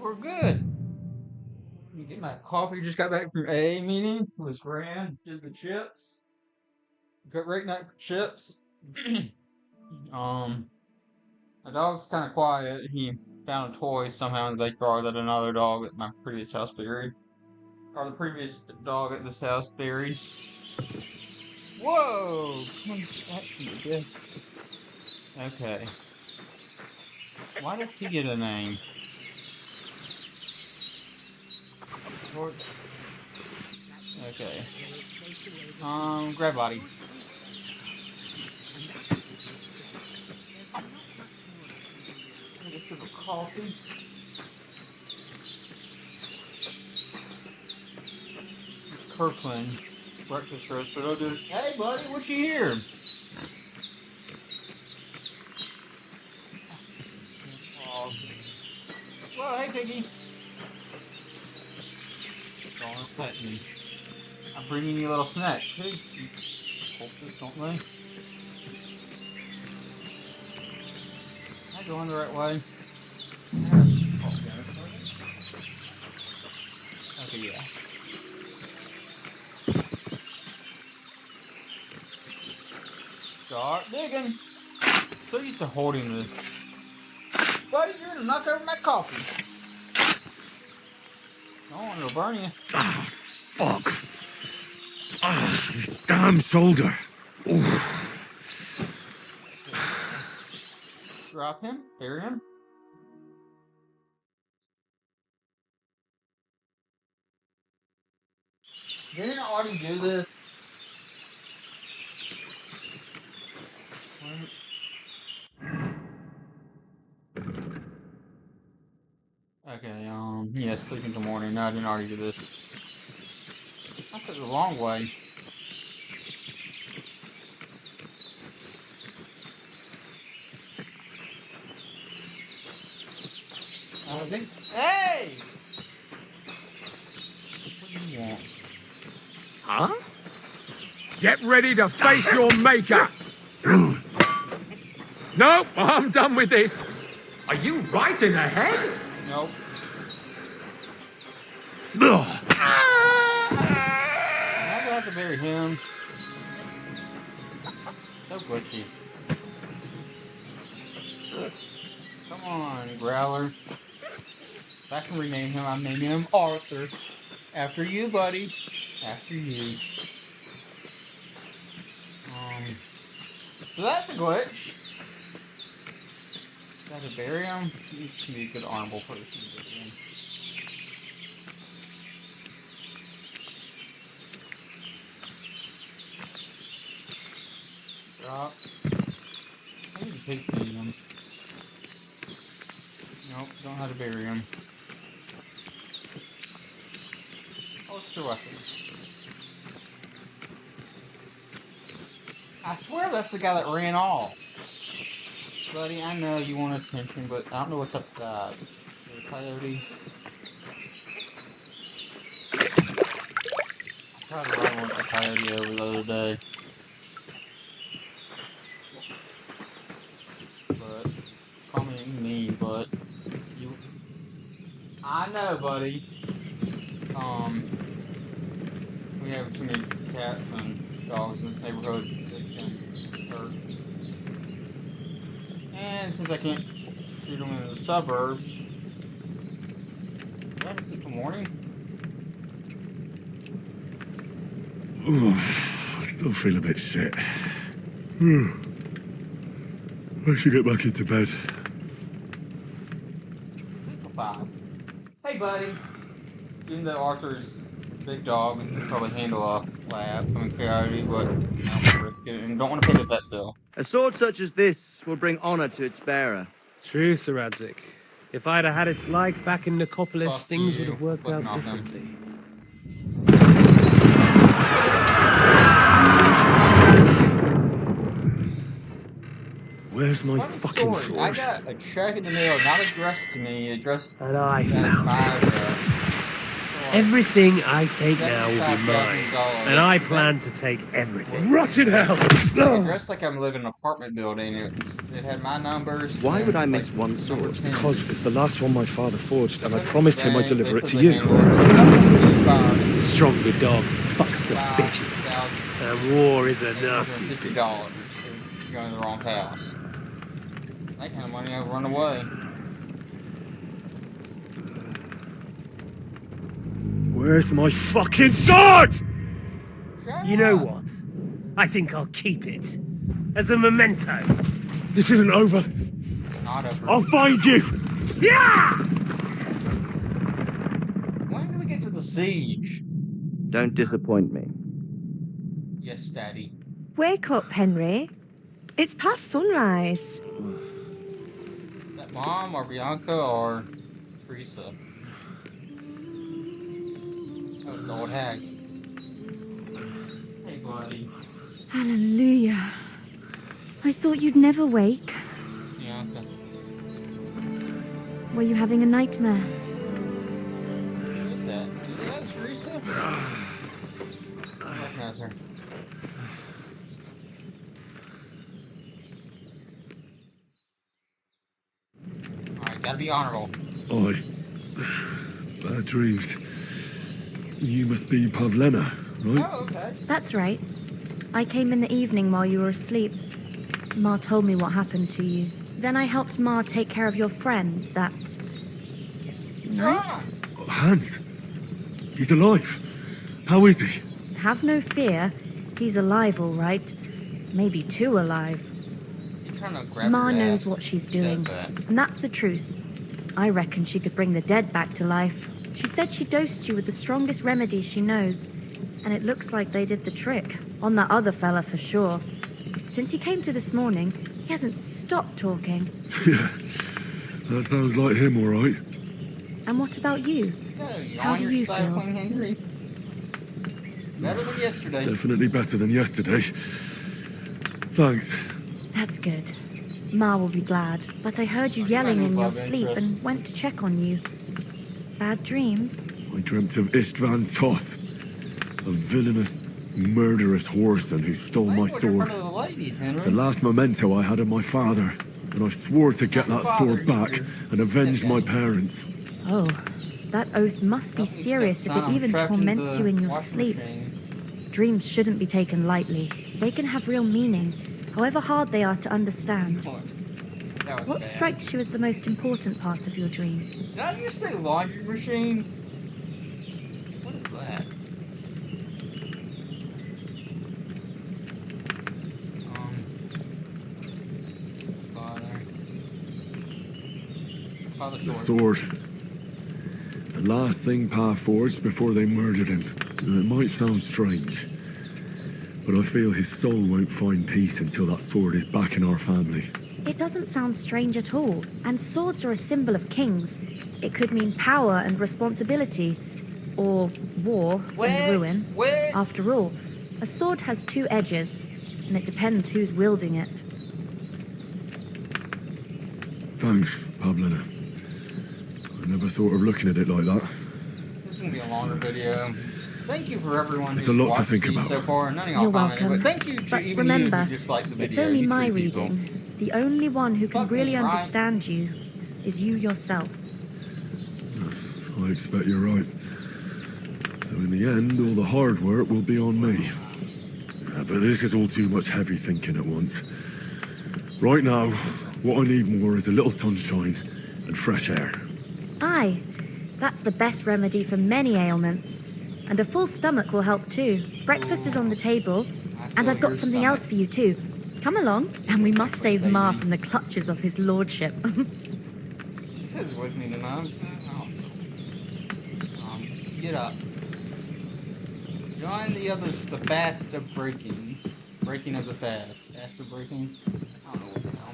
We're good. You get my coffee. Just got back from a meeting. Was ran. Did the chips. Got right night for chips. um, my dog's kind of quiet. He found a toy somehow in the backyard that another dog at my previous house buried, or the previous dog at this house buried. Whoa! Okay. Why does he get a name? Okay. Grab body. Get a sip of coffee. It's Kirkland breakfast roast, but I'll do. Hey, buddy, what you here? Well, hey, Piggy. Don't upset me. I'm bringing you a little snack. Pigs hope this, don't they? Am I going the right way? Okay, yeah. Start digging. So used to holding this. Buddy, you're gonna knock over my coffee. I don't want to burn you. Ah, fuck. Ah, this damn shoulder. Drop him. Bury him. Didn't I already do this? Okay, yeah, sleep until morning. No, I didn't already do this. I took the long way. Hey! What do you want? Huh? Get ready to face your maker! Nope, I'm done with this. Are you right in the head? Nope. I have to bury him. So glitchy. Come on, Growler. If I can rename him, I'm naming him Arthur. After you, buddy. After you. So that's a glitch. Got to bury him. He should be a good honorable person to bury him. Drop. I need to pigs to eat him. Nope, don't know how to bury him. Oh, it's your weapon. I swear that's the guy that ran off. Buddy, I know you want attention, but I don't know what's upside. There's a coyote. I tried to run with the coyote over the other day. But, call me mean, but you... I know, buddy. We have too many cats and dogs in this neighborhood that can hurt. And since I can't shoot them in the suburbs, do I have to sleep till morning? I still feel a bit shit. I should get back into bed. Sleep till 5. Hey, buddy. Even though Arthur's a big dog and can probably handle a lab from a coyote, but I don't want to risk it and don't want to pay the vet bill. A sword such as this will bring honor to its bearer. True, Sir Radzik. If I'd have had its like back in Nicopolis, Fuck things you. would have worked Flicking out off them. differently. Where's my Funny fucking story. sword? I got a check in the mail, not addressed to me, addressed And I at found my it. Everything I take now will be $75,000. mine. And I plan to take everything. Rotted hell! It dressed like I'm living in an apartment building. It had my numbers. Why and would I like miss one number sword? 10. Because it's the last one my father forged, and I Put it in promised the him I'd bank, deliver they it said to they you. handle it. Stronger dog fucks the bitches. $5,000. And war is a nasty $850. business. You're going to the wrong house. That kind of money, I'll run away. Where's my fucking sword? Shut You know up. what? I think I'll keep it. As a memento. This isn't over. It's not over. I'll find you. Yeah! When do we get to the siege? Don't disappoint me. Yes, Daddy. Wake up, Henry. It's past sunrise. Is that Mom or Bianca or Teresa? Oh, it's the old hag. Hey, buddy. Hallelujah. I thought you'd never wake. It's Bianca. Were you having a nightmare? Who is that? Is that Teresa? I recognize her. Alright, gotta be honorable. Oi. Bad dreams. You must be Pavlena, right? Oh, okay. That's right. I came in the evening while you were asleep. Ma told me what happened to you. Then I helped Ma take care of your friend, that... night? John! Hans. He's alive. How is he? Have no fear. He's alive, all right. Maybe too alive. You're trying to grab Ma her knows ass. what she's She doing. does that. And that's the truth. I reckon she could bring the dead back to life. She said she dosed you with the strongest remedies she knows. And it looks like they did the trick. On that other fella for sure. Since he came to this morning, he hasn't stopped talking. Yeah. That sounds like him, all right. And what about you? How do you feel? Henry? Better than yesterday. Definitely better than yesterday. Thanks. That's good. Ma will be glad. But I heard you yelling in your sleep and went to check on you. Bad dreams? I dreamt of Istvan Toth, a villainous, murderous whoreson who stole my sword. The last memento I had of my father, and I swore to get that sword back and avenge my parents. Oh, that oath must be serious if it even torments you in your sleep. Dreams shouldn't be taken lightly. They can have real meaning, however hard they are to understand. What strikes you as the most important part of your dream? Did I just say laundry machine? What is that? Father The Sword. sword. The last thing Pa forged before they murdered him. Now, it might sound strange, but I feel his soul won't find peace until that sword is back in our family. It doesn't sound strange at all, and swords are a symbol of kings. It could mean power and responsibility, or war and ruin. After all, a sword has two edges, and it depends who's wielding it. Thanks, Pavlena. I never thought of looking at it like that. This is gonna be a longer video. Thank you for everyone It's who's a lot to watched think these about. so far. None of y'all You're commented, welcome. but thank you to But even remember, you who just liked the video. it's only you my two people. reading. The only one who can Fuck me, really right? understand you is you yourself. I expect you're right. So in the end, all the hard work will be on me. But this is all too much heavy thinking at once. Right now, what I need more is a little sunshine and fresh air. Aye, that's the best remedy for many ailments. And a full stomach will help too. Breakfast is on the table, and I've got something else for you too. Come along, and we must save Ma from the clutches of his lordship. Because with me tonight. Get up. Join the others for the fast of breaking. Breaking of the fast. Fast of breaking? I don't know what the hell.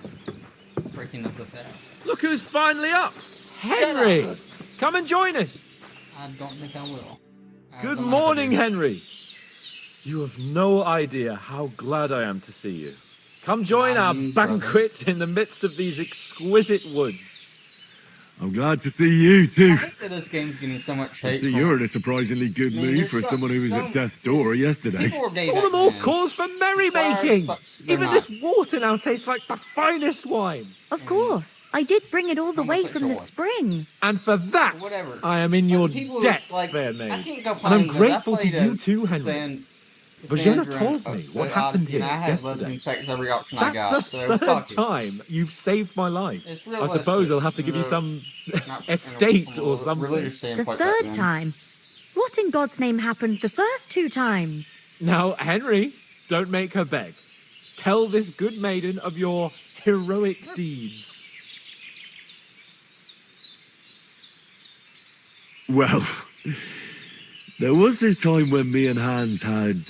Breaking of the fast. Look who's finally up! Henry! Come and join us! I don't think I will. Good morning, Henry! You have no idea how glad I am to see you. Come join our banquet in the midst of these exquisite woods. I'm glad to see you I too. hate that this game's getting so much I hate. see from- you're in a surprisingly good I mean, mood there's for so- someone who was so- at death's door yesterday. People were gay All back the more then. cause for merrymaking. They're Even not. this water now tastes like the finest wine. Of course. I did bring it all the way from the Homosexual. spring. And for that, Whatever. I am in Like, your the people, debt, like, fair I maid. can't go And I'm playing, but I grateful to played you as too, Henry. Bajena Cassandra told and, me what the happened Odyssey, and here I had yesterday. lesbian sex every option I That's got. the So third fuck it. time you've saved my life. It's I suppose I'll have to give you some estate or something. The third time. What in God's name happened the first 2 times? Now, Henry, don't make her beg. Tell this good maiden of your heroic deeds. Well, there was this time when me and Hans had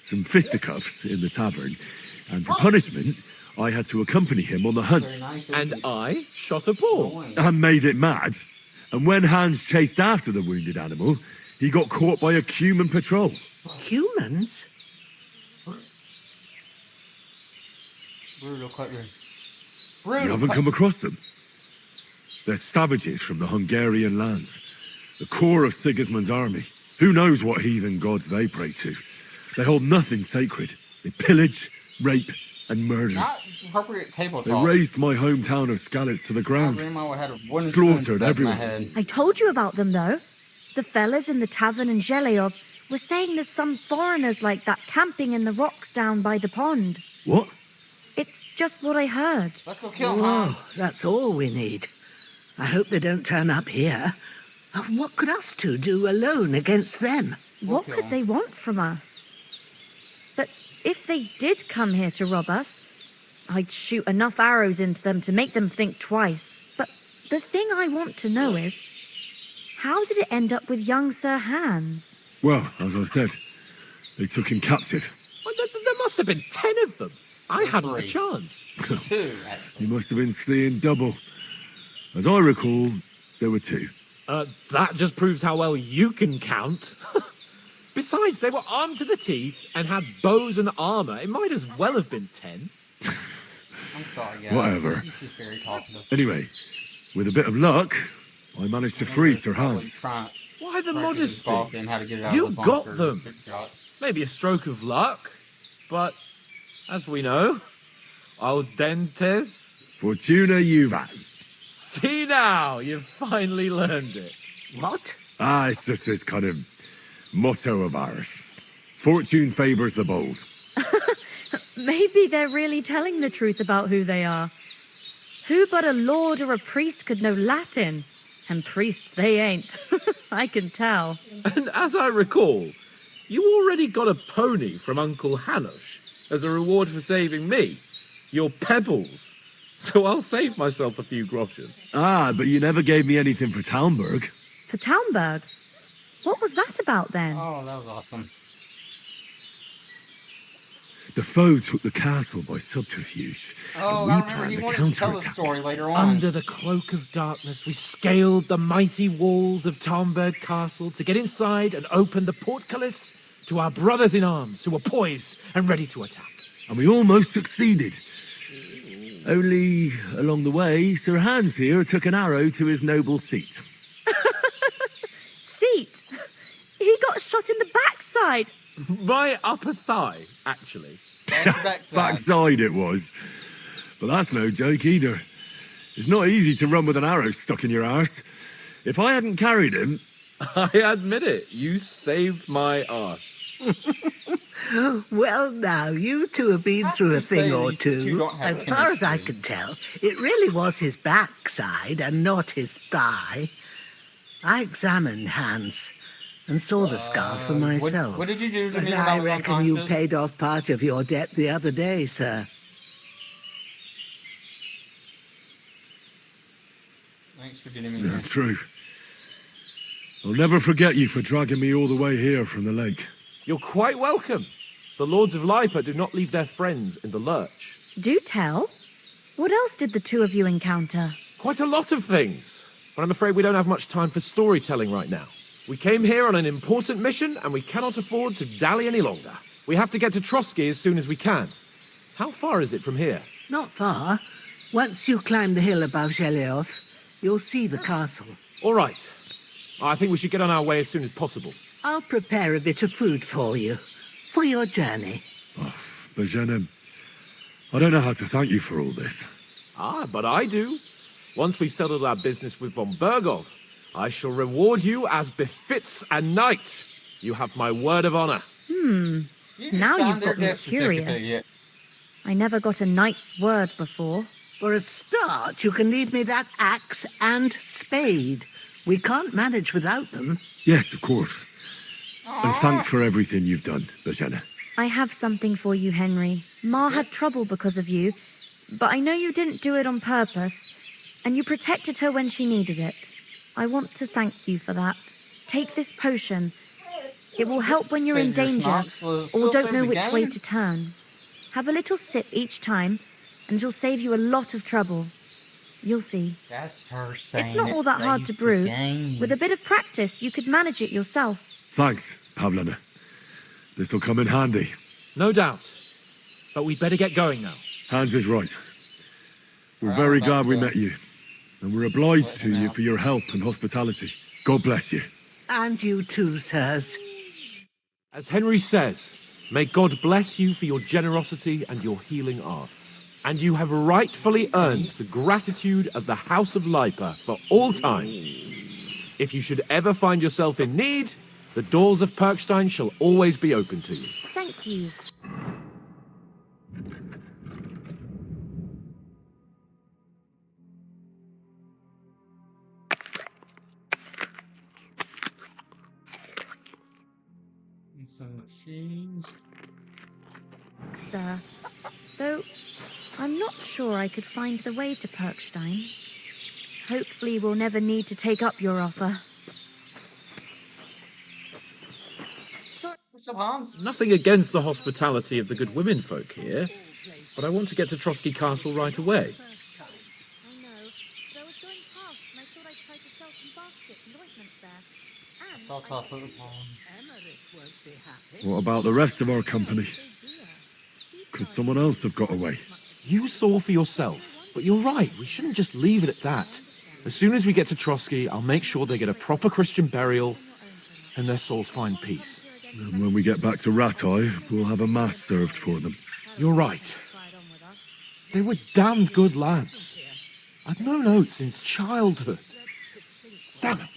some fisticuffs in the tavern, and for punishment, I had to accompany him on the hunt. And I shot a ball. And made it mad. And when Hans chased after the wounded animal, he got caught by a human patrol. Humans? Brutal quickly. You haven't come across them? They're savages from the Hungarian lands, the core of Sigismund's army. Who knows what heathen gods they pray to? They hold nothing sacred. They pillage, rape, and murder. Not appropriate table They talk. razed my hometown of Skalitz to the My ground. grandma had a wooden Slaughtered spoon stuck in my everyone. head. I told you about them, though. The fellas in the tavern in Zheleov were saying there's some foreigners like that camping in the rocks down by the pond. What? It's just what I heard. Let's go kill him. Whoa, Hans. that's all we need. I hope they don't turn up here. What could us two do alone against them? What kill could 'em. they want from us? But if they did come here to rob us, I'd shoot enough arrows into them to make them think twice. But the thing I want to know is, how did it end up with young Sir Hans? Well, as I said, they took him captive. Well, there must have been 10 of them. I hadn't a 3. chance. 2, actually. You must have been seeing double. As I recall, there were 2. That just proves how well you can count. Besides, they were armed to the teeth and had bows and armor. It might as well have been 10. I'm sorry, guys. Whatever. He's just very talkative. Anyway, with a bit of luck, I managed to free Sir Hans. Why the modesty? You You got them. Maybe a stroke of luck, but as we know, al dentes. Fortuna Juvat. See now, you've finally learned it. What? Ah, it's just this kind of motto of ours. Fortune favors the bold. Maybe they're really telling the truth about who they are. Who but a lord or a priest could know Latin? And priests they ain't. I can tell. And as I recall, you already got a pony from Uncle Hanush as a reward for saving me. Your pebbles. So I'll save myself a few groschen. Ah, but you never gave me anything for Talmberg. For Talmberg? What was that about then? Oh, that was awesome. The foe took the castle by subterfuge, Oh, and I we remember planned he a wanted to tell the counterattack. story later on. Under the cloak of darkness, we scaled the mighty walls of Talmberg Castle to get inside and open the portcullis to our brothers in arms who were poised and ready to attack. And we almost succeeded. Only, along the way, Sir Hans here took an arrow to his noble seat. Seat? He got shot in the backside. My upper thigh, actually. That's the backside. Backside it was. But that's no joke either. It's not easy to run with an arrow stuck in your arse. If I hadn't carried him, I admit it, you saved my arse. Well, now, you two have been through a thing or two. As far as I can tell, it really was his backside and not his thigh. I examined Hans and saw the scar for myself. What did you do to But me when I was reckon you unconscious? paid off part of your debt the other day, sir. Thanks for getting me here. true. I'll never forget you for dragging me all the way here from the lake. You're quite welcome. The Lords of Lipa do not leave their friends in the lurch. Do tell. What else did the two of you encounter? Quite a lot of things. But I'm afraid we don't have much time for storytelling right now. We came here on an important mission, and we cannot afford to dally any longer. We have to get to Trotsky as soon as we can. How far is it from here? Not far. Once you climb the hill above Gelioth, you'll see the castle. All right. I think we should get on our way as soon as possible. I'll prepare a bit of food for you, for your journey. Oh, Bajena, I don't know how to thank you for all this. Ah, but I do. Once we've settled our business with von Bergov, I shall reward you as befits a knight. You have my word of honor. Now you've got me curious. I never got a knight's word before. For a start, you can leave me that axe and spade. We can't manage without them. Yes, of course. And thanks for everything you've done, Bajena. I have something for you, Henry. Ma had trouble because of you, but I know you didn't do it on purpose, and you protected her when she needed it. I want to thank you for that. Take this potion. It will help when you're in danger or don't know which way to turn. Have a little sip each time, and it'll save you a lot of trouble. You'll see. That's her saying It's not all that hard to brew. With a bit of practice, you could manage it yourself. Thanks, Pavlena. This'll come in handy. No doubt. But we'd better get going now. Hans is right. We're very glad we met you. And we're obliged to you for your help and hospitality. God bless you. And you too, sirs. As Henry says, may God bless you for your generosity and your healing arts. And you have rightfully earned the gratitude of the House of Lipa for all time. If you should ever find yourself in need, the doors of Perkstein shall always be open to you. Thank you. Some machines. Sir, though I'm not sure I could find the way to Perkstein. Hopefully we'll never need to take up your offer. What's up, Hans? Nothing against the hospitality of the good women folk here, but I want to get to Trotsky Castle right away. I know. But I was going past and I thought I'd try to sell some baskets and ointments there. And Saw top of the pond. What about the rest of our company? Could someone else have got away? You saw for yourself, but you're right, we shouldn't just leave it at that. As soon as we get to Trotsky, I'll make sure they get a proper Christian burial and their souls find peace. And when we get back to Ratai, we'll have a mass served for them. You're right. They were damned good lads. I've known Oates since childhood. Damn it.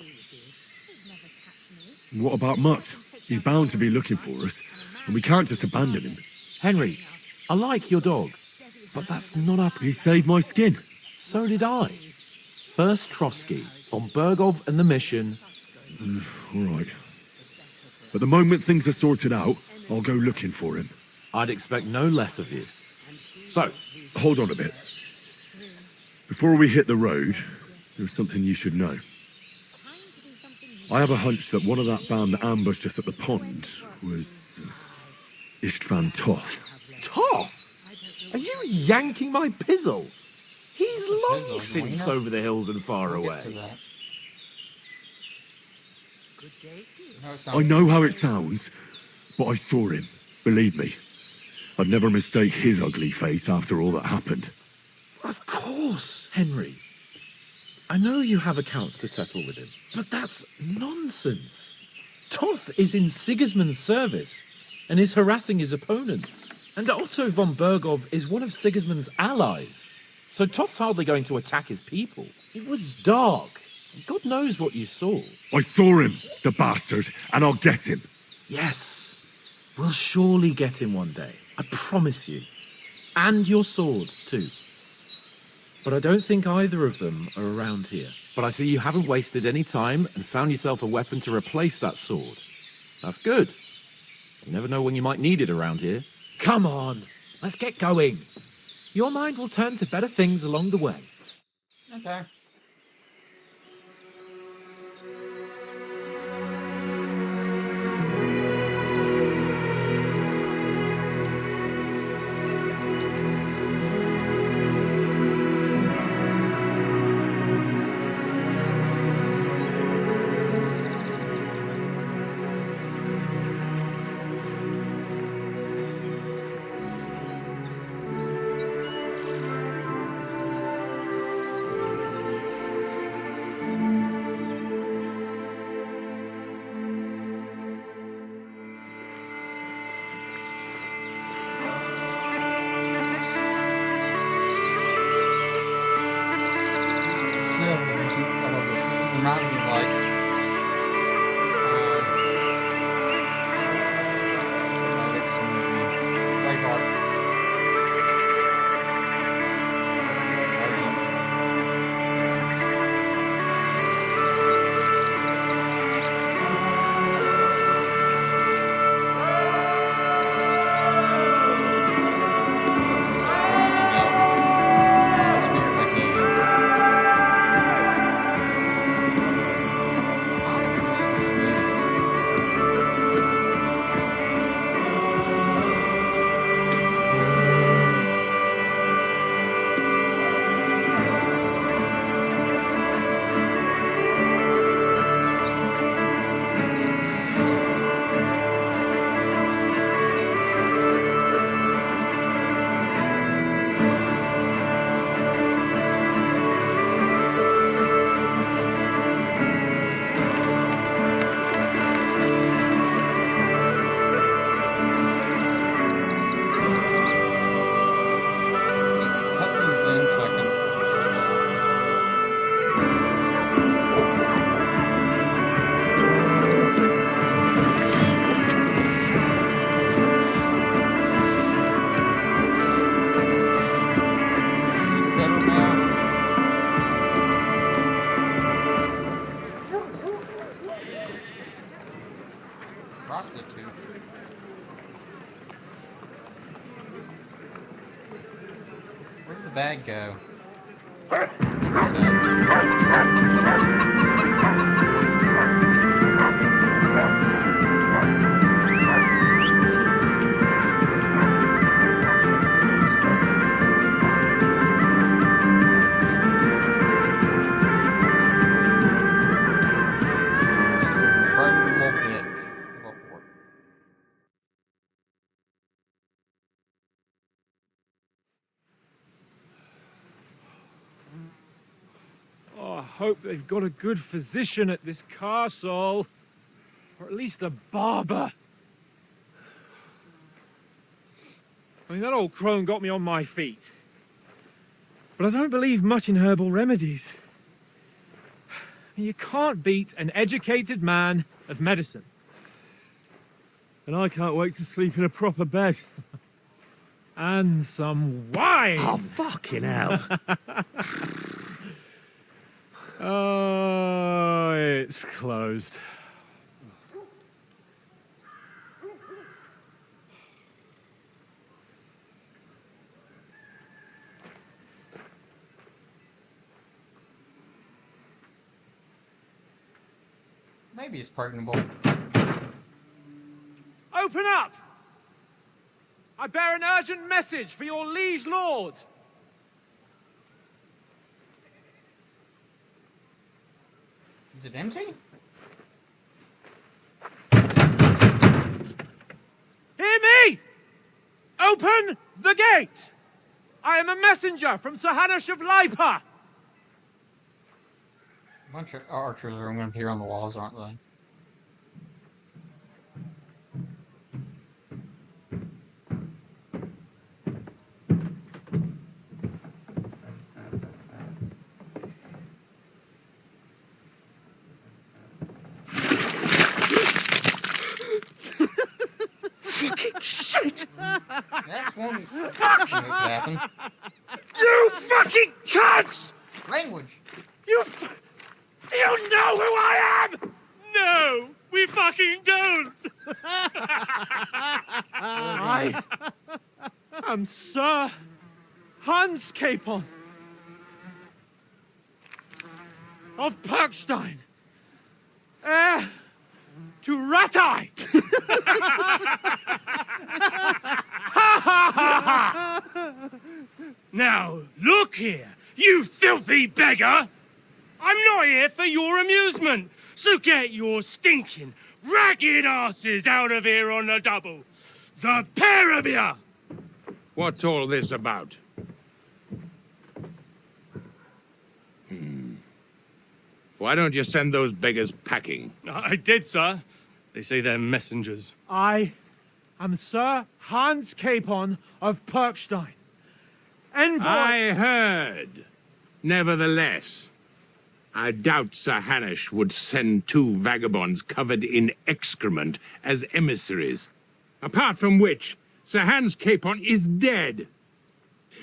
What about Mutt? He's bound to be looking for us, and we can't just abandon him. Henry, I like your dog, but that's not our... He saved my skin. So did I. First Trotsky, von Bergov and the mission. All right. But the moment things are sorted out, I'll go looking for him. I'd expect no less of you. So, Hold on a bit. Before we hit the road, there's something you should know. I have a hunch that one of that band that ambushed us at the pond was Istvan Toth. Toth? Are you yanking my pizzle? He's long since over the hills and far away. I know how it sounds, but I saw him. Believe me. I'd never mistake his ugly face after all that happened. Of course, Henry. I know you have accounts to settle with him, but that's nonsense. Toth is in Sigismund's service and is harassing his opponents. And Otto von Bergov is one of Sigismund's allies. So Toth's hardly going to attack his people. It was dark. God knows what you saw. I saw him, the bastard, and I'll get him. Yes, we'll surely get him one day. I promise you. And your sword, too. But I don't think either of them are around here. But I see you haven't wasted any time and found yourself a weapon to replace that sword. That's good. You never know when you might need it around here. Come on, let's get going. Your mind will turn to better things along the way. Okay. reminds me of like Braveheart. Prostitute. Where did the bag go? Oh, I hope they've got a good physician at this castle. Or at least a barber. I mean, that old crone got me on my feet. But I don't believe much in herbal remedies. You can't beat an educated man of medicine. And I can't wait to sleep in a proper bed. And some wine! Oh, fucking hell. Oh, it's closed. Maybe it's pregnable. Open up! I bear an urgent message for your liege lord. Is it empty? Hear me! Open the gate! I am a messenger from Sir Hanush of Lipa. A bunch of archers are going to appear on the walls, aren't they? Fucking shit! That's one thing that happened. You fucking cunts! Language! Do you know who I am? No, we fucking don't! I am Sir Hans Capon of Perkstein, heir to Ratai! Now, look here, you filthy beggar! I'm not here for your amusement, so get your stinking, ragged asses out of here on the double. The pair of you! What's all this about? Why don't you send those beggars packing? I did, sir. They say they're messengers. I am Sir Hans Capon of Perkstein. Envoy... I heard. Nevertheless, I doubt Sir Hanush would send 2 vagabonds covered in excrement as emissaries. Apart from which, Sir Hans Capon is dead.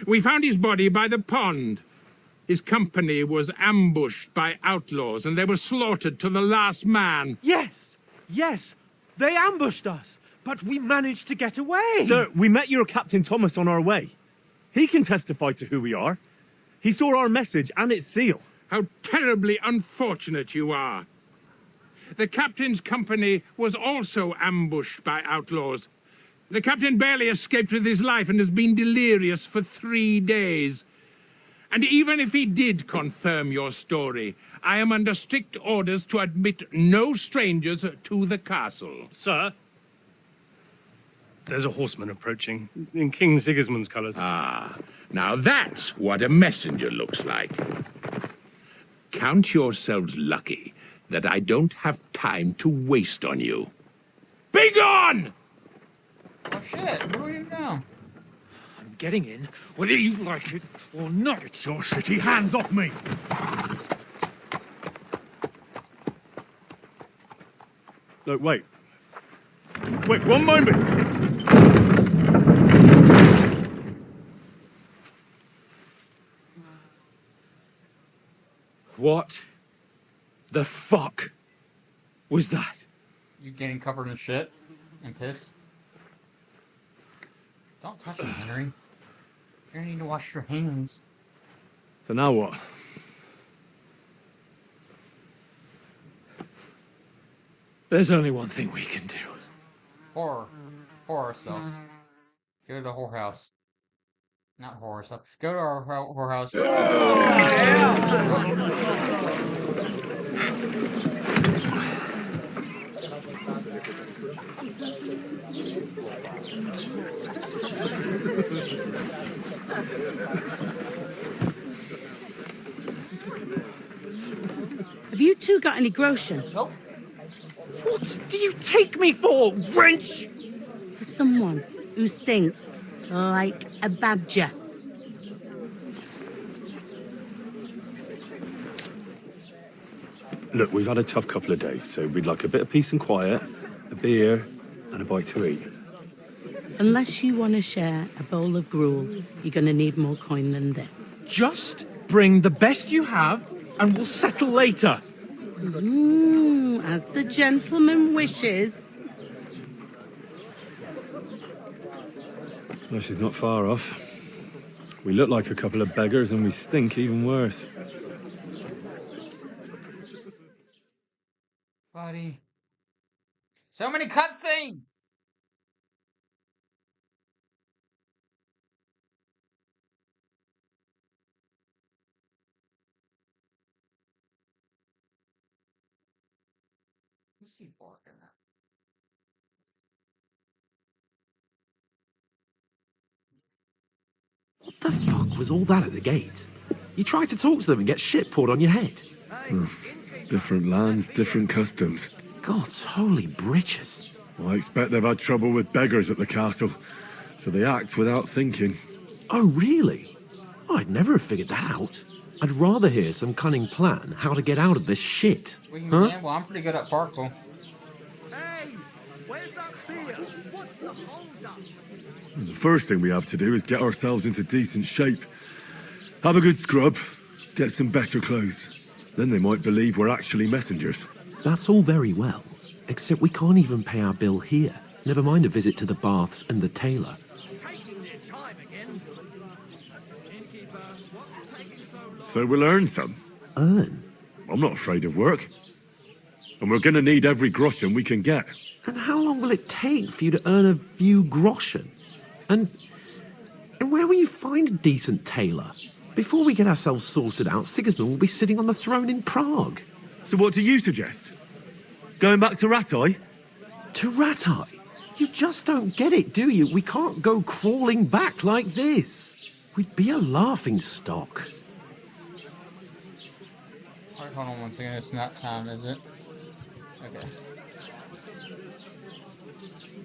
We found his body by the pond. His company was ambushed by outlaws, and they were slaughtered to the last man. Yes, yes, they ambushed us, but we managed to get away. Sir, we met your Captain Thomas on our way. He can testify to who we are. He saw our message and its seal. How terribly unfortunate you are. The captain's company was also ambushed by outlaws. The captain barely escaped with his life and has been delirious for 3 days. And even if he did confirm your story, I am under strict orders to admit no strangers to the castle. Sir, there's a horseman approaching in King Sigismund's colours. Ah, now that's what a messenger looks like. Count yourselves lucky that I don't have time to waste on you. Be gone! Oh shit, what do we do now? I'm getting in, whether you like it or not. Get your shitty hands off me! Look, wait. Wait, one moment! What the fuck was that? You getting covered in shit and piss? Don't touch me, Henry. You're gonna need to wash your hands. So now what? There's only one thing we can do. Whore ourselves. Go to the whorehouse. Not whore ourselves. Go to our whorehouse. Have you two got any groschen? Nope. What do you take me for, wench? For someone who stinks like a badger. Look, we've had a tough couple of days, so we'd like a bit of peace and quiet, a beer, and a bite to eat. Unless you want to share a bowl of gruel, you're going to need more coin than this. Just bring the best you have, and we'll settle later. As the gentleman wishes. Well, she's not far off. We look like a couple of beggars and we stink even worse. Buddy. So many cutscenes! Who's he barking at? What the fuck was all that at the gate? You tried to talk to them and get shit poured on your head. Different lands, different customs. God's holy britches. Well, I expect they've had trouble with beggars at the castle, so they act without thinking. Oh, really? Oh, I'd never have figured that out. I'd rather hear some cunning plan how to get out of this shit. Yeah, well, I'm pretty good at parkour. The first thing we have to do is get ourselves into decent shape. Have a good scrub, get some better clothes. Then they might believe we're actually messengers. That's all very well, except we can't even pay our bill here. Never mind a visit to the baths and the tailor. So we'll earn some. Earn? I'm not afraid of work. And we're gonna need every groschen we can get. And how long will it take for you to earn a few groschen? And where will you find a decent tailor? Before we get ourselves sorted out, Sigismund will be sitting on the throne in Prague. So what do you suggest? Going back to Ratai? To Ratai? You just don't get it, do you? We can't go crawling back like this. We'd be a laughing stock. Alright, hold on one second. It's not time, is it? Okay.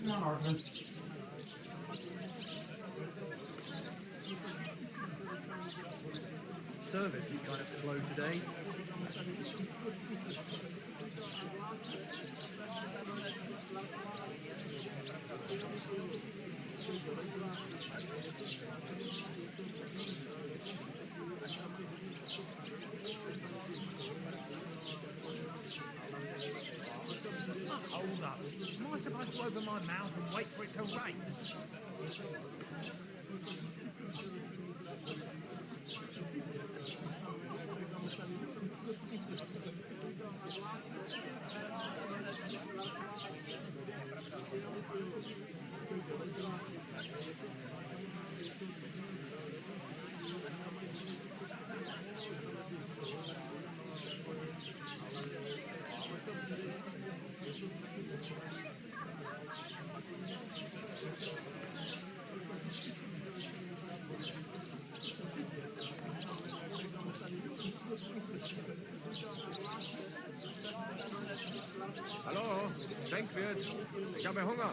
Not arguing. service is kind of slow today. Hold up. Am I supposed to open my mouth and wait for it to rain? Hallo, Denkwirt. Ich habe Hunger.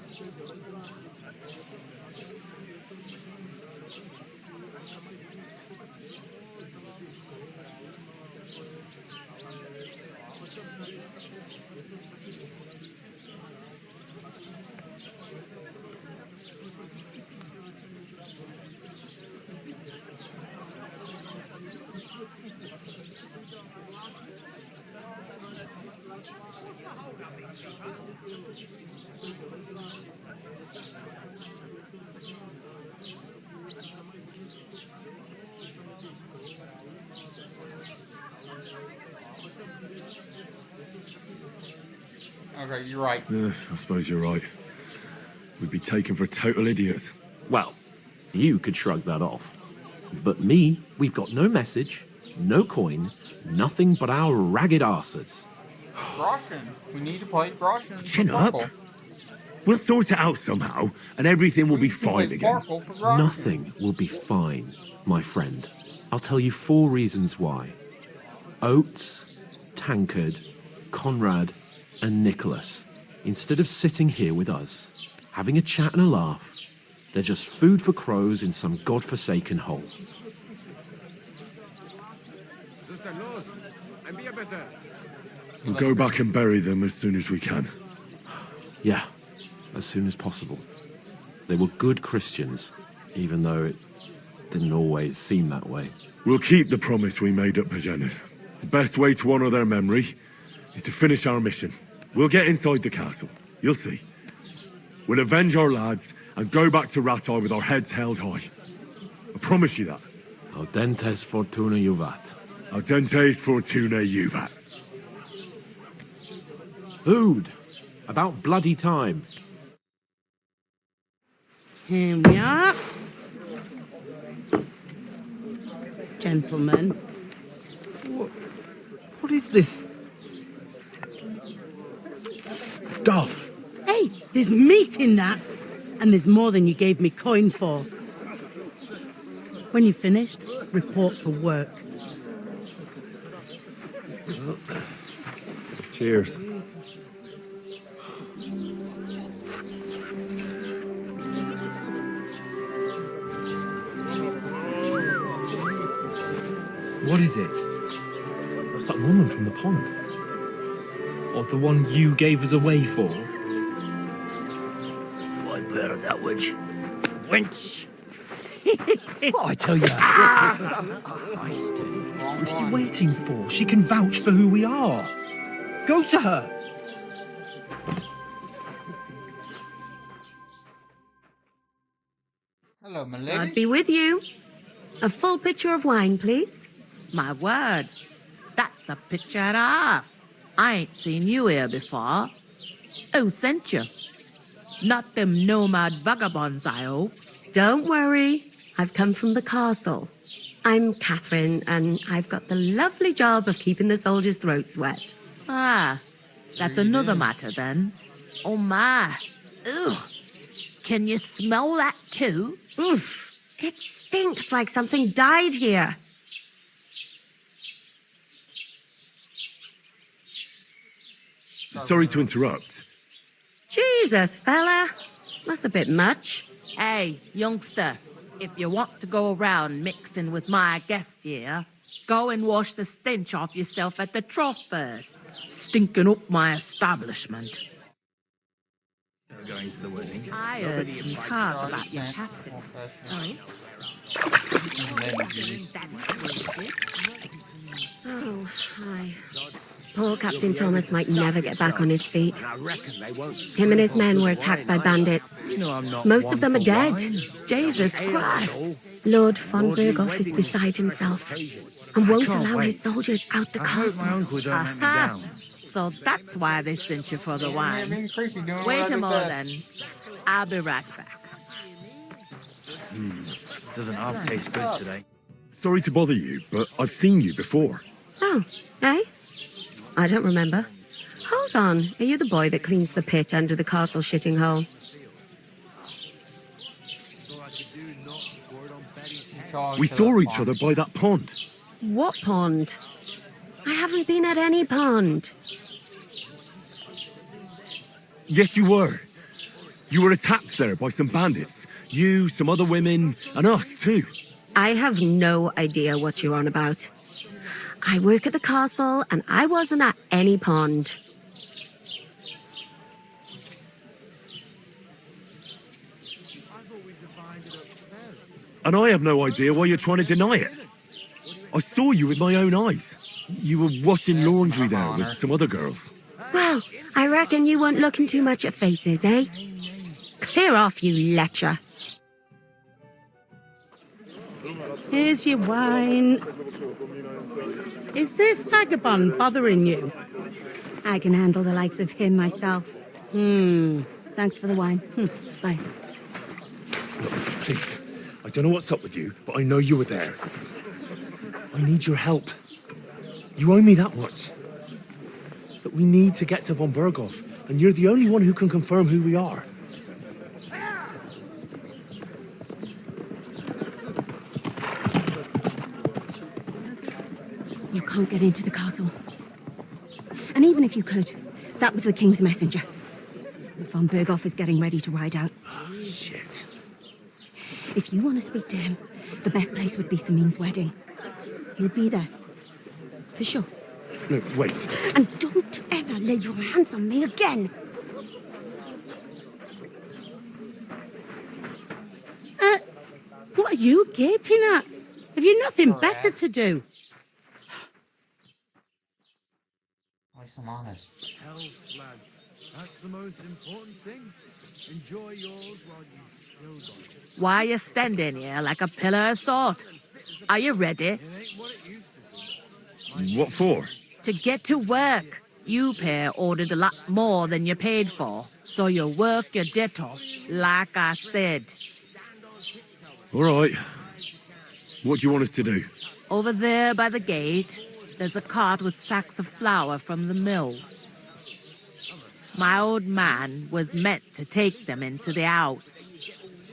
Okay, you're right. I suppose you're right. We'd be taken for total idiots. Well, you could shrug that off. But me, we've got no message, no coin, nothing but our ragged arses. Groschen. We need to play Groschen. Chin up. We'll sort it out somehow, and everything will be fine again. Nothing will be fine, my friend. I'll tell you 4 reasons why. Oates, Tankard, Conrad, and Nicholas, instead of sitting here with us, having a chat and a laugh, they're just food for crows in some godforsaken hole. We'll go back and bury them as soon as we can. Yeah, as soon as possible. They were good Christians, even though it didn't always seem that way. We'll keep the promise we made at Pagenis. The best way to honor their memory is to finish our mission. We'll get inside the castle. You'll see. We'll avenge our lads and go back to Ratai with our heads held high. I promise you that. Audentes fortuna juvat. Audentes fortuna juvat. Food! About bloody time. Here we are. Gentlemen. What is this stuff? Hey, there's meat in that. And there's more than you gave me coin for. When you're finished, report for work. Cheers. What is it? That's that woman from the pond. Or the one you gave us away for? I'd bear that witch. Wench! What I tell you? What are you waiting for? She can vouch for who we are. Go to her. Hello, my lady. I'd be with you. A full pitcher of wine, please. My word. That's a picture and a half. I ain't seen you here before. Who sent you? Not them nomad vagabonds, I hope. Don't worry. I've come from the castle. I'm Catherine, and I've got the lovely job of keeping the soldiers' throats wet. Ah, that's another matter then. Oh my. Ugh. Can you smell that too? Oof. It stinks like something died here. Sorry to interrupt. Jesus, fella. That's a bit much. Hey, youngster, if you want to go around mixing with my guests here, Go and wash the stench off yourself at the trough first. Stinking up my establishment. Going to the wedding. I heard some talk about your captain. Sorry? Oh, hi. Poor Captain Thomas might never get back on his feet. Him and his men were attacked by bandits. Most of them are dead. Jesus Christ! Lord von Berghoff is beside himself and won't allow his soldiers out the castle. Aha! So that's why they sent you for the wine. Wait a moment, then. I'll be right back. Doesn't half taste good today. Sorry to bother you, but I've seen you before. Oh, eh? I don't remember. Hold on. Are you the boy that cleans the pit under the castle shitting hole? We saw each other by that pond. What pond? I haven't been at any pond. Yes, you were. You were attacked there by some bandits. You, some other women, and us too. I have no idea what you're on about. I work at the castle, and I wasn't at any pond. And I have no idea why you're trying to deny it. I saw you with my own eyes. You were washing laundry there with some other girls. Well, I reckon you weren't looking too much at faces, eh? Clear off, you lecher. Here's your wine. Is this vagabond bothering you? I can handle the likes of him myself. Thanks for the wine. Bye. Look, please. I don't know what's up with you, but I know you were there. I need your help. You owe me that much. But we need to get to von Berghoff, and you're the only one who can confirm who we are. You can't get into the castle. And even if you could, that was the king's messenger. Von Berghoff is getting ready to ride out. Oh, shit. If you want to speak to him, the best place would be Samin's wedding. He'll be there. For sure. No, wait. And don't ever lay your hands on me again. What are you gaping at? Have you nothing better to do? I'm honest. Health, lads. That's the most important thing. Enjoy yours while you still got it. Why are you standing here like a pillar of salt? Are you ready? It ain't what it used to be. What for? To get to work. You pair ordered a lot more than you paid for, so you work your debt off, like I said. All right. What do you want us to do? Over there by the gate, there's a cart with sacks of flour from the mill. My old man was meant to take them into the house.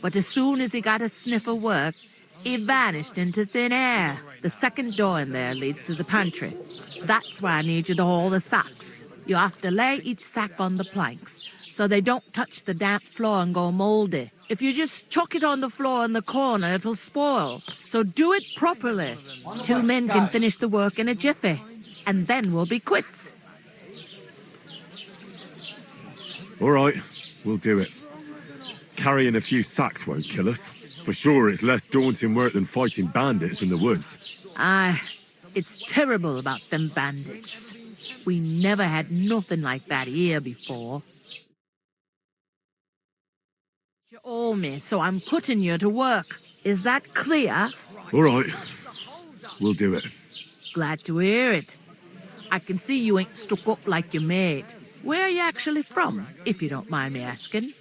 But as soon as he got a sniff of work, he vanished into thin air. The second door in there leads to the pantry. That's where I need you to haul the sacks. You have to lay each sack on the planks, so they don't touch the damp floor and go moldy. If you just chuck it on the floor in the corner, it'll spoil. So do it properly. 2 men can finish the work in a jiffy, and then we'll be quits. All right, we'll do it. Carrying a few sacks won't kill us. For sure, it's less daunting work than fighting bandits in the woods. Aye, it's terrible about them bandits. We never had nothing like that here before. You owe me, so I'm putting you to work. Is that clear? All right, we'll do it. Glad to hear it. I can see you ain't stuck up like your mate. Where are you actually from, if you don't mind me asking?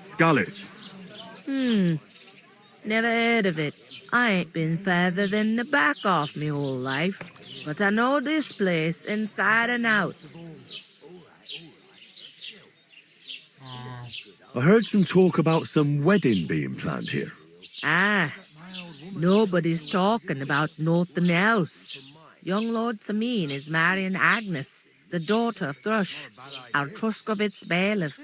Scallops. Never heard of it. I ain't been further than the back off me whole life, but I know this place inside and out. I heard some talk about some wedding being planned here. Ah, nobody's talking about nothing else. Young Lord Samin is marrying Agnes, the daughter of Thrush, our Truscovitz bailiff.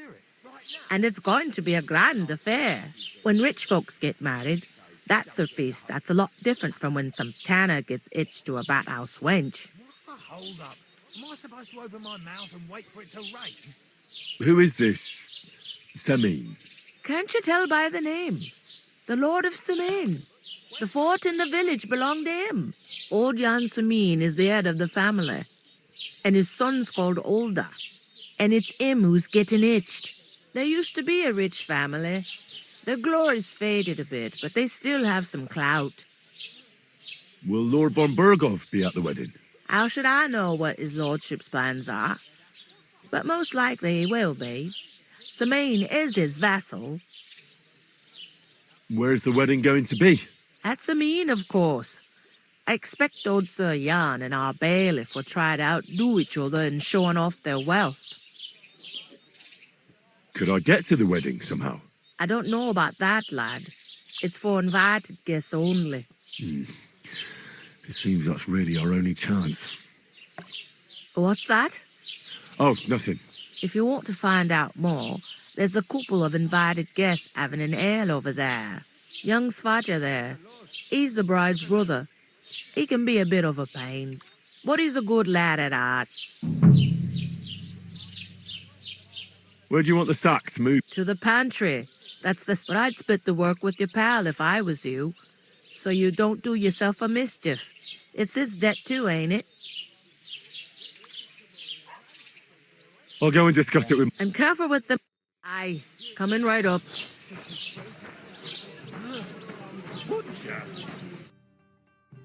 And it's going to be a grand affair. When rich folks get married, That's a feast that's a lot different from when some tanner gets itched to a bathhouse wench. What's the hold up? Am I supposed to open my mouth and wait for it to rain? Who is this? Semin. Can't you tell by the name? The Lord of Semain. The fort in the village belonged to him. Old Jan Semin is the head of the family, and his son's called Olda. And it's him who's getting itched. There used to be a rich family. Their glory's faded a bit, but they still have some clout. Will Lord von Burgov be at the wedding? How should I know what his lordship's plans are? But most likely he will be. Semain is his vassal. Where's the wedding going to be? At Semain, of course. I expect old Sir Jan and our bailiff will try to outdo each other in showing off their wealth. Could I get to the wedding somehow? I don't know about that, lad. It's for invited guests only. It seems that's really our only chance. What's that? Oh, nothing. If you want to find out more, there's a couple of invited guests having an ale over there. Young Svaja there. He's the bride's brother. He can be a bit of a pain, but he's a good lad at heart. Where do you want the sacks moved? To the pantry. But I'd split the work with your pal if I was you, so you don't do yourself a mischief. It's his debt too, ain't it? I'll go and discuss it with... And careful with the... Aye, coming right up.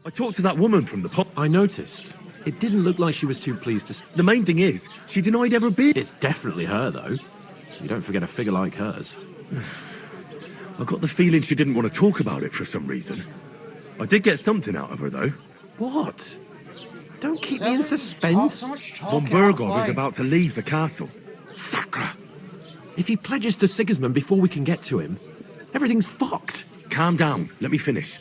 I talked to that woman from the pub. I noticed. It didn't look like she was too pleased to... The main thing is, she denied ever being... It's definitely her, though. You don't forget a figure like hers. I got the feeling she didn't want to talk about it for some reason. I did get something out of her, though. What? Don't keep me in suspense. Von Burgov is about to leave the castle. Sacra! If he pledges to Sigismund before we can get to him, everything's fucked. Calm down. Let me finish.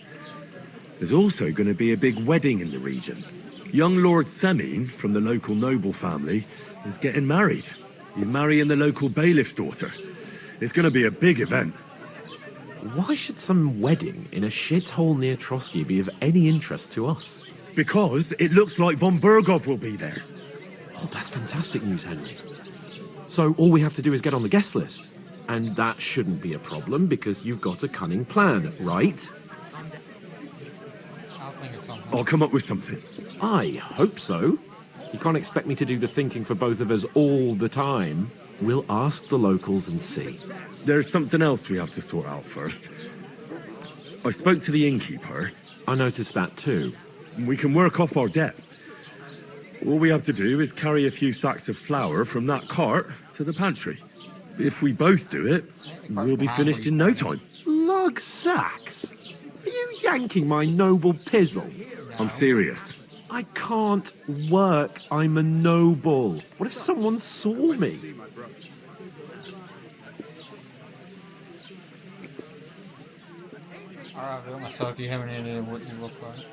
There's also going to be a big wedding in the region. Young Lord Semin, from the local noble family, is getting married. He's marrying the local bailiff's daughter. It's going to be a big event. Why should some wedding in a shithole near Trotsky be of any interest to us? Because it looks like von Burgov will be there. Oh, that's fantastic news, Henry. So all we have to do is get on the guest list. And that shouldn't be a problem because you've got a cunning plan, right? I'll come up with something. I hope so. You can't expect me to do the thinking for both of us all the time. We'll ask the locals and see. There's something else we have to sort out first. I spoke to the innkeeper. I noticed that too. We can work off our debt. All we have to do is carry a few sacks of flour from that cart to the pantry. If we both do it, we'll be finished in no time. Lug sacks? Are you yanking my noble pizzle? I'm serious. I can't work. I'm a noble. What if someone saw me? Alright, I myself, you haven't any idea what you look like.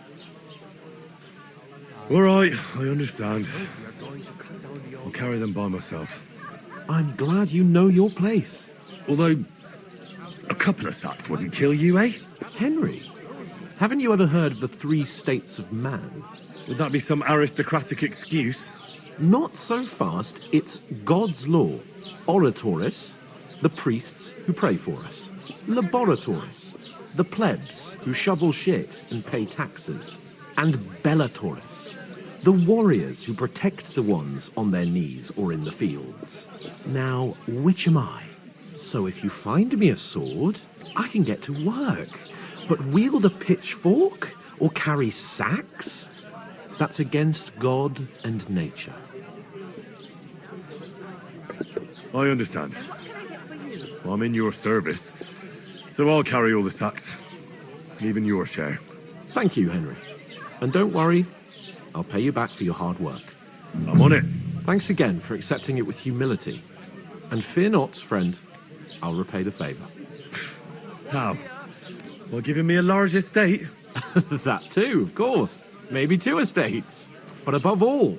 All right, I understand. I'll carry them by myself. I'm glad you know your place. Although, a couple of sacks wouldn't kill you, eh? Henry, haven't you ever heard of the 3 states of man? Would that be some aristocratic excuse? Not so fast. It's God's law. Oratoris, the priests who pray for us. Laboratoris, the plebs who shovel shit and pay taxes. And Bellatoris, the warriors who protect the ones on their knees or in the fields. Now, which am I? So if you find me a sword, I can get to work. But wield a pitchfork or carry sacks? That's against God and nature. I understand. I'm in your service, so I'll carry all the sacks. Even your share. Thank you, Henry. And don't worry, I'll pay you back for your hard work. I'm on it. Thanks again for accepting it with humility. And fear not, friend, I'll repay the favour. How? By giving me a large estate? That too, of course. Maybe 2 estates. But above all,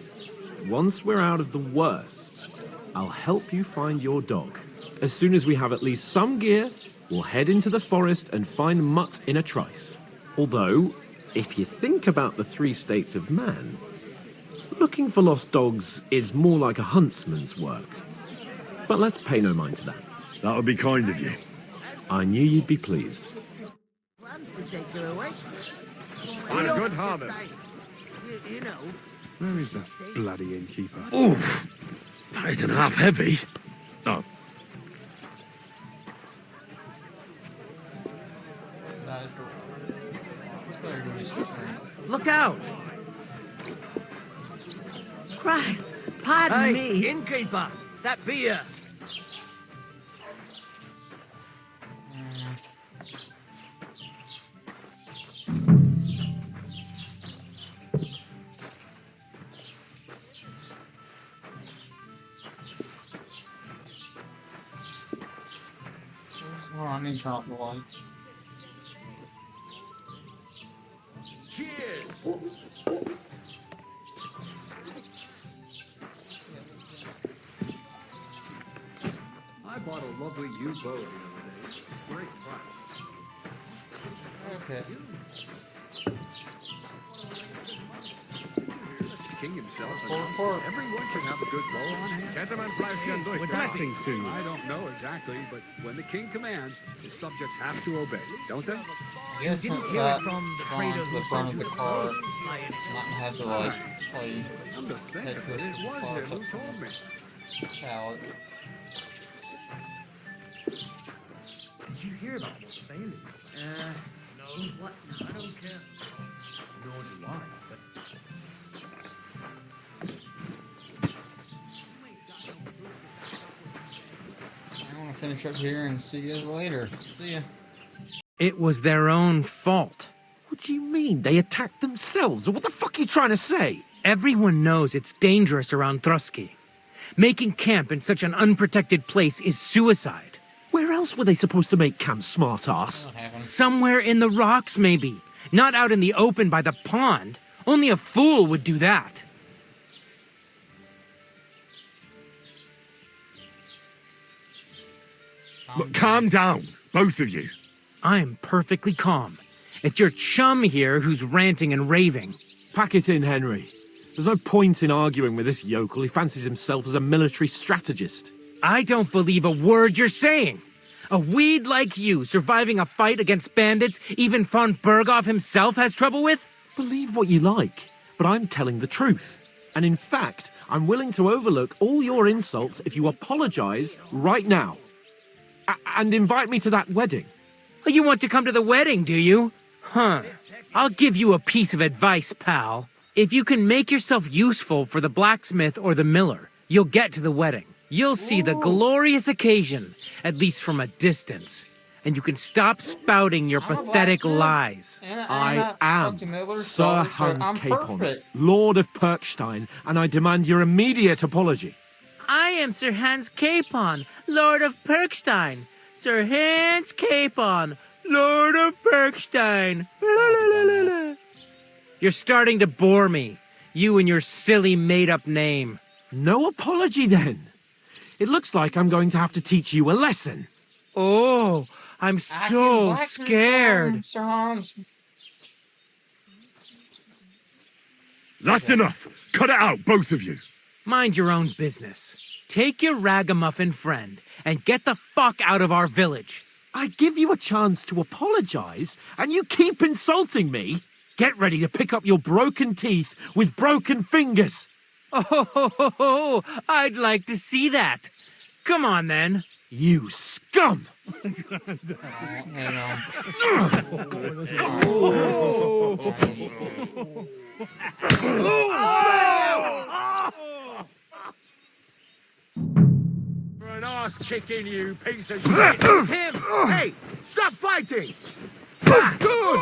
once we're out of the worst, I'll help you find your dog. As soon as we have at least some gear We'll head into the forest and find Mutt in a trice. Although, if you think about the 3 states of man, looking for lost dogs is more like a huntsman's work. But let's pay no mind to that. That would be kind of you. I knew you'd be pleased. Find a good harvest. You know. Where is that bloody innkeeper? Oof! That isn't half heavy. Oh. Look out! Christ, pardon me. Innkeeper, that beer. Hold on, I need to turn off the light. Cheers! I bought a lovely U-boat the other day. Great price. Okay. The king himself Report. everyone should have a good bow on hand. Gentlemen, flash can do it. Blessings to you. I don't know exactly, but when the king commands, his subjects have to obey, don't they? I guess didn't since hear it that from the gone trader to who the front of sent the you a car, boat. not have to like play Come to think head of twist it, it the was car him who up to told me. the pallet. Did you hear about what Bailey? No. What? No, I don't care. Nor do I. But I want to finish up here and see you guys later. See ya. It was their own fault. What do you mean? They attacked themselves? What the fuck are you trying to say? Everyone knows it's dangerous around Trusky. Making camp in such an unprotected place is suicide. Where else were they supposed to make camp, smart-ass? Somewhere in the rocks, maybe. Not out in the open by the pond. Only a fool would do that. But calm down, both of you. I'm perfectly calm. It's your chum here who's ranting and raving. Pack it in, Henry. There's no point in arguing with this yokel. He fancies himself as a military strategist. I don't believe a word you're saying. A weed like you surviving a fight against bandits even von Berghoff himself has trouble with? Believe what you like, but I'm telling the truth. And in fact, I'm willing to overlook all your insults if you apologize right now. And invite me to that wedding. Oh, you want to come to the wedding, do you? Huh. I'll give you a piece of advice, pal. If you can make yourself useful for the blacksmith or the miller, you'll get to the wedding. You'll see the glorious occasion, at least from a distance. And you can stop spouting your pathetic lies. I am Sir Hans Capon, Lord of Perkstein, and I demand your immediate apology. I am Sir Hans Capon, Lord of Perkstein. Sir Hans Capon, Lord of Perkstein. La, la, la, la, la. You're starting to bore me. You and your silly made-up name. No apology, then. It looks like I'm going to have to teach you a lesson. Oh, I'm so scared. Sir Hans. That's enough. Cut it out, both of you. Mind your own business. Take your ragamuffin friend and get the fuck out of our village. I give you a chance to apologize, and you keep insulting me. Get ready to pick up your broken teeth with broken fingers. Oh, I'd like to see that. Come on, then. You scum! For an arse kicking, you piece of shit! It's him! Hey, stop fighting! Good!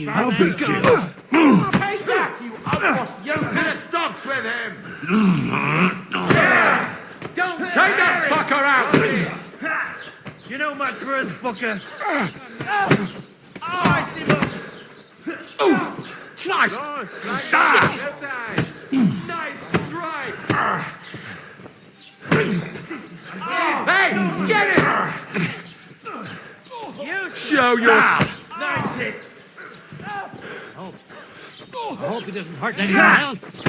I'll beat you. Take that, you unwashed young to the stocks with him! Don't take that fucker out! You're no match for us, fucker. Slice him up. Nice! Nice strike! Hey, get it! Show yourself! Nice hit! I hope he doesn't hurt anyone else.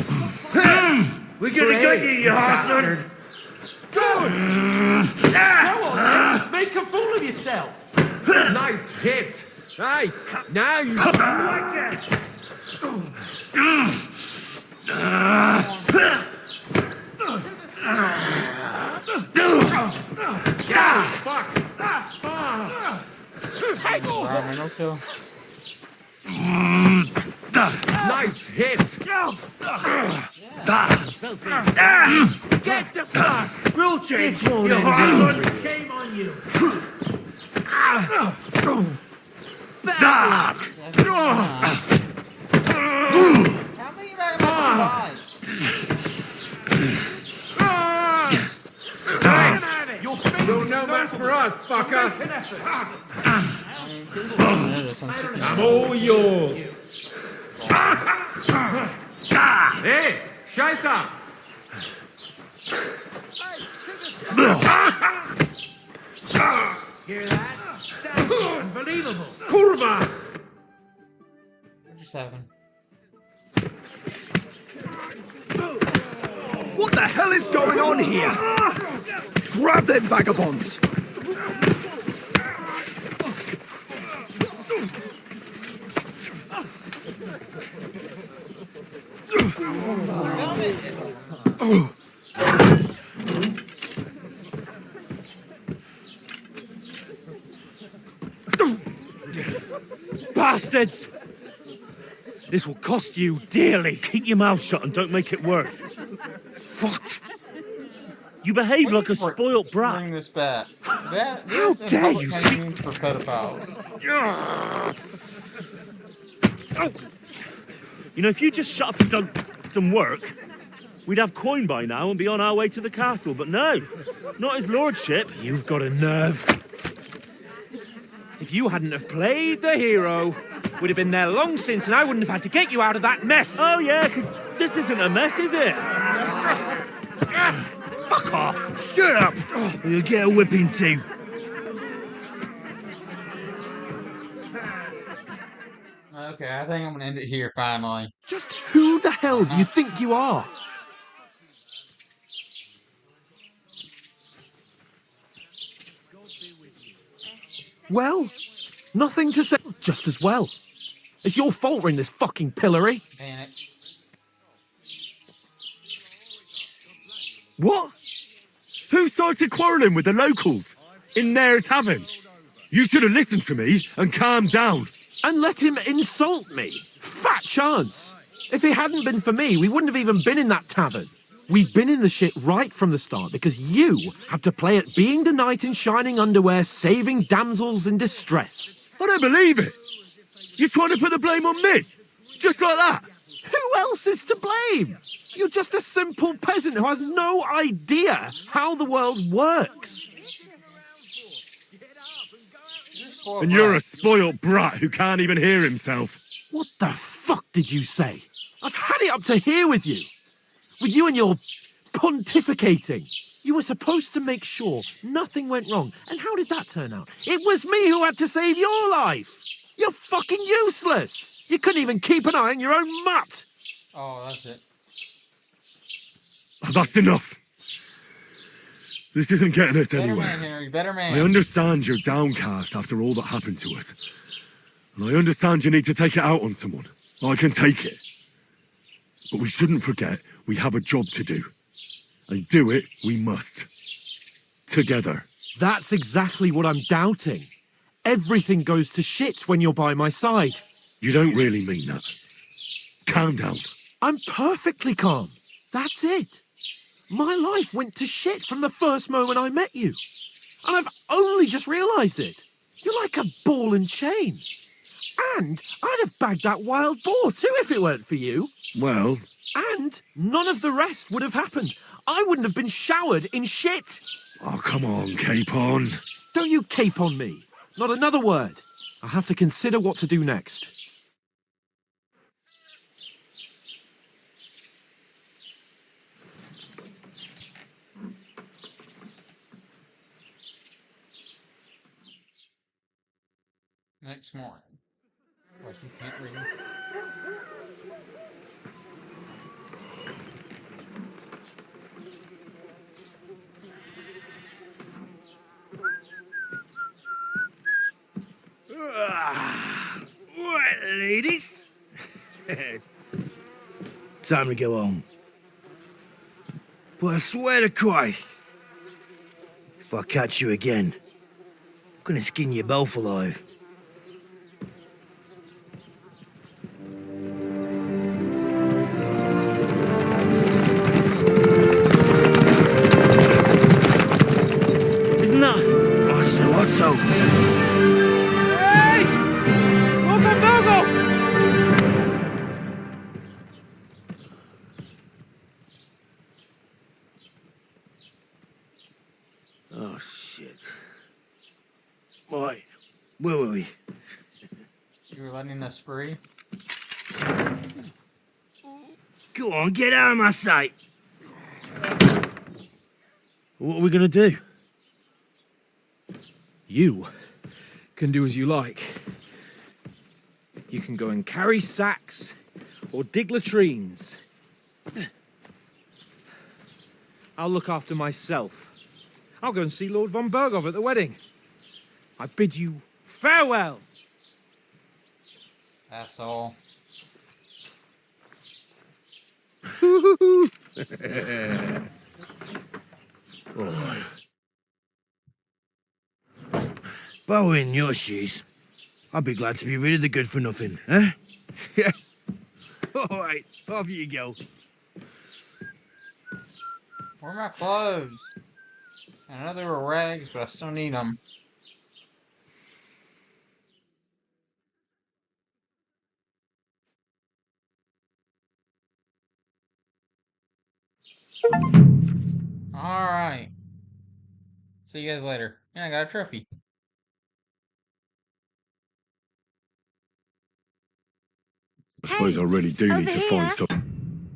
We're gonna get you, you bastard! Good! Go on, then. Make a fool of yourself! Nice hit! Hey, now you... Fuck! Environmental kill. Nice hit! Get the fuck! We'll change, This won't you end hard well. Shame on you! How many vagabonds You're no match for us, fucker! I'm all yours! Hey, Scheiße! Hear that? That's unbelievable. Kurva! What just happened? What the hell is going on here? Grab them vagabonds! Bastards! This will cost you dearly. Keep your mouth shut and don't make it worse. What? You behave like a spoilt brat. Bring this back. That, How this dare public you hanging for pedophiles. You know, if you just shut up and done some work, we'd have coin by now and be on our way to the castle. But no, not his lordship. You've got a nerve. If you hadn't have played the hero, we'd have been there long since and I wouldn't have had to get you out of that mess. Oh yeah, because this isn't a mess, is it? Fuck off! Shut up! Or you'll get a whipping too. Okay, I think I'm gonna end it here finally. Just who the hell do you think you are? Well, nothing to say. Just as well. It's your fault we're in this fucking pillory. Panic. What? Who started quarrelling with the locals? In their tavern? You should have listened to me and calmed down. And let him insult me. Fat chance. If it hadn't been for me, we wouldn't have even been in that tavern. We've been in the shit right from the start because you had to play at being the knight in shining underwear, saving damsels in distress. I don't believe it. You're trying to put the blame on me? Just like that? Who else is to blame? You're just a simple peasant who has no idea how the world works. And you're a spoilt brat who can't even hear himself. What the fuck did you say? I've had it up to here with you. With you and your pontificating. You were supposed to make sure nothing went wrong. And how did that turn out? It was me who had to save your life. You're fucking useless. You couldn't even keep an eye on your own mutt. Oh, that's it. That's enough. This isn't getting us Better anywhere. man, Harry. Better man. I understand you're downcast after all that happened to us. And I understand you need to take it out on someone. I can take it. But we shouldn't forget we have a job to do. And do it we must. Together. That's exactly what I'm doubting. Everything goes to shit when you're by my side. You don't really mean that. Calm down. I'm perfectly calm. That's it. My life went to shit from the first moment I met you. And I've only just realised it. You're like a ball and chain. And I'd have bagged that wild boar too if it weren't for you. Well... And none of the rest would have happened. I wouldn't have been showered in shit. Oh, come on, Capon. Don't you cape on me. Not another word. I have to consider what to do next. Next morning. Like you can't read. Right, ladies. Time to go home. But I swear to Christ, if I catch you again, I'm gonna skin you both alive. Isn't that? Otto, Otto. Hey! Lord Bambogo! Oh, shit. Right, where were we? You were letting us spree? Go on, get out of my sight. What are we gonna do? You can do as you like. You can go and carry sacks or dig latrines. I'll look after myself. I'll go and see Lord von Bergov at the wedding. I bid you farewell. Asshole. Alright. If I were in your shoes, I'd be glad to be rid of the good for nothing, eh? Yeah. Alright, off you go. Where are my clothes? I know they were rags, but I still need them. Alright. See you guys later. Yeah, I got a trophy. I suppose I really do need to find some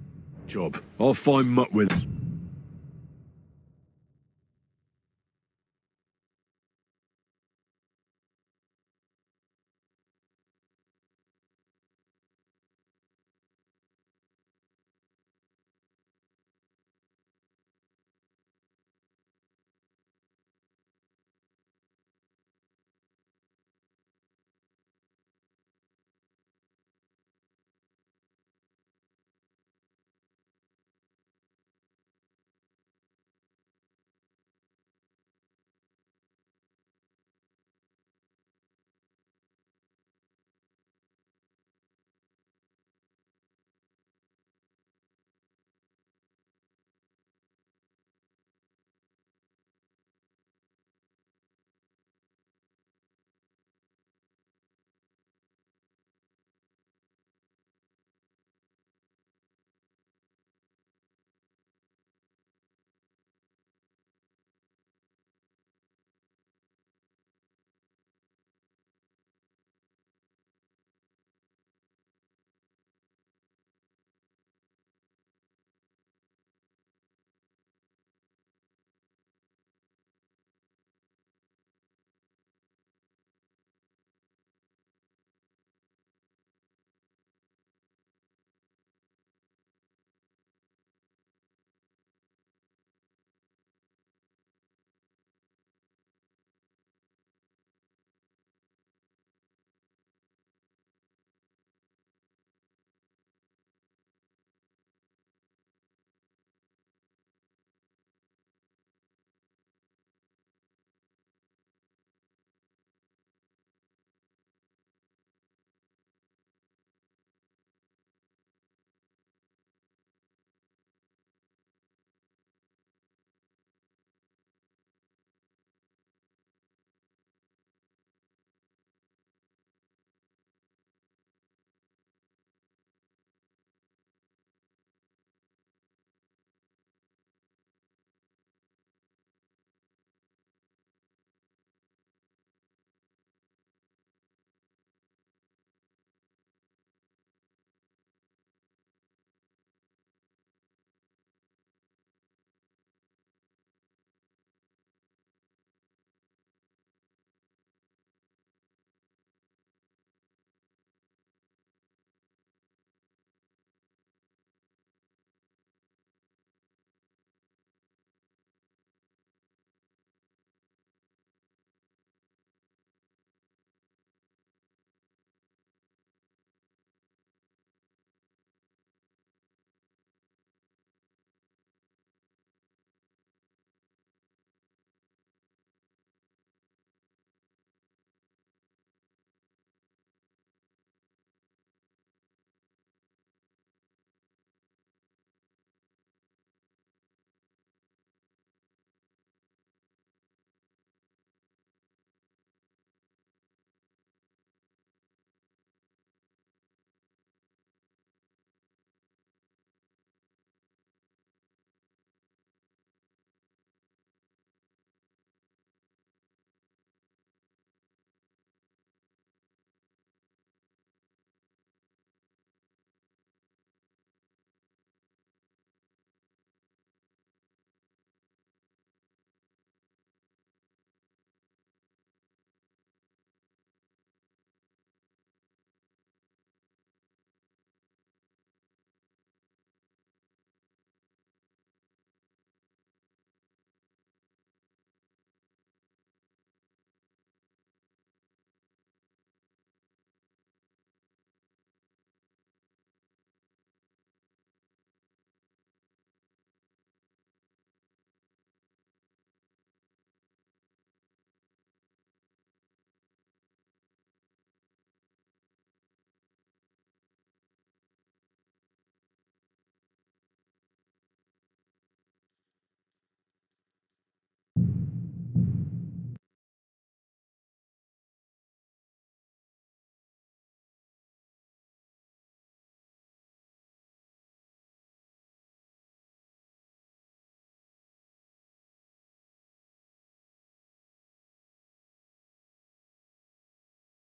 job. I'll find Mutt with